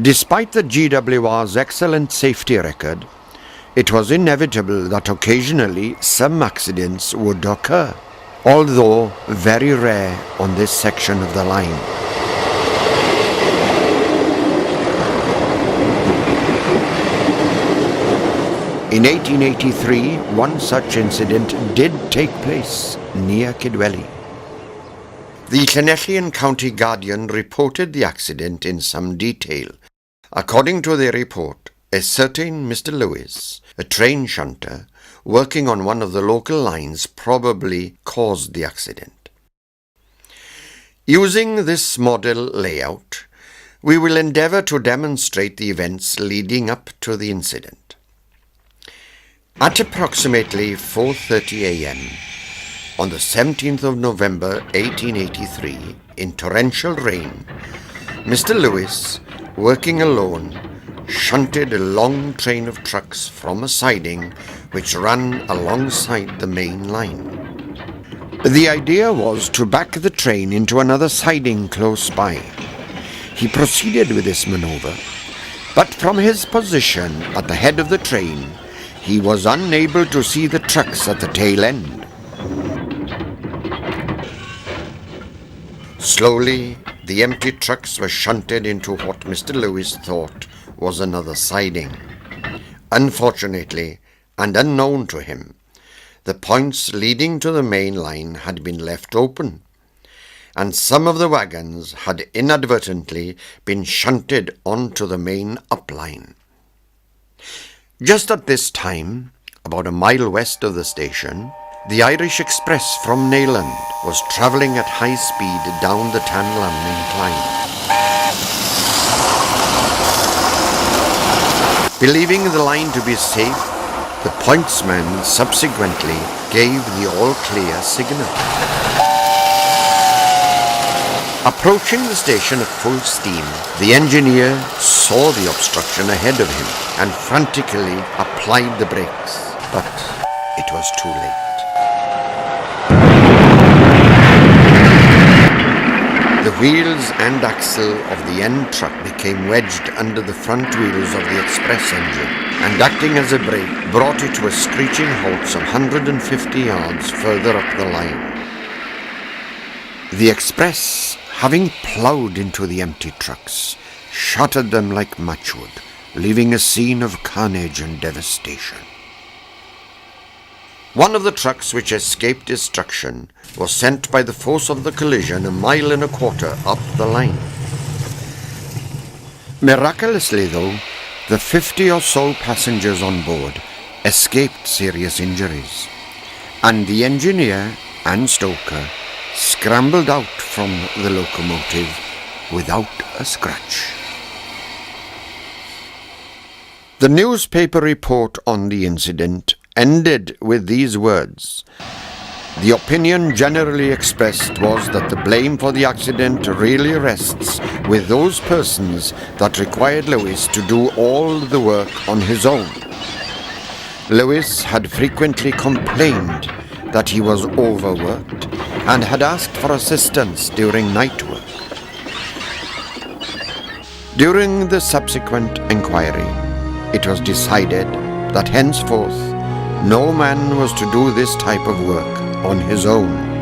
Despite the GWR's excellent safety record, it was inevitable that occasionally some accidents would occur, although very rare on this section of the line. In 1883, one such incident did take place near KIDWELLY. The Llanelli County Guardian reported the accident in some detail. According to their report, a certain Mr. Lewis, a train shunter, working on one of the local lines, probably caused the accident. Using this model layout, we will endeavour to demonstrate the events leading up to the incident. At approximately 4:30 a.m. on the 17th of November 1883, in torrential rain, Mr. Lewis, working alone, shunted a long train of trucks from a siding which ran alongside the main line. The idea was to back the train into another siding close by. He proceeded with this manoeuvre, but from his position at the head of the train, he was unable to see the trucks at the tail end. Slowly, the empty trucks were shunted into what Mr. Lewis thought was another siding. Unfortunately, and unknown to him, the points leading to the main line had been left open, and some of the wagons had inadvertently been shunted onto the main upline. Just at this time, about a mile west of the station, the Irish Express from Neyland was travelling at high speed down the Tanlan incline. Believing the line to be safe, the pointsman subsequently gave the all-clear signal. Approaching the station at full steam, the engineer saw the obstruction ahead of him and frantically applied the brakes, but it was too late. The wheels and axle of the end truck became wedged under the front wheels of the express engine, and acting as a brake, brought it to a screeching halt some 150 yards further up the line. The express, having ploughed into the empty trucks, shattered them like matchwood, leaving a scene of carnage and devastation. One of the trucks which escaped destruction was sent by the force of the collision 1.25 miles up the line. Miraculously, though, the 50 or so passengers on board escaped serious injuries, and the engineer and stoker scrambled out from the locomotive without a scratch. The newspaper report on the incident ended with these words: "The opinion generally expressed was that the blame for the accident really rests with those persons that required Lewis to do all the work on his own. Lewis had frequently complained that he was overworked and had asked for assistance during night work. During the subsequent inquiry, it was decided that henceforth no man was to do this type of work on his own.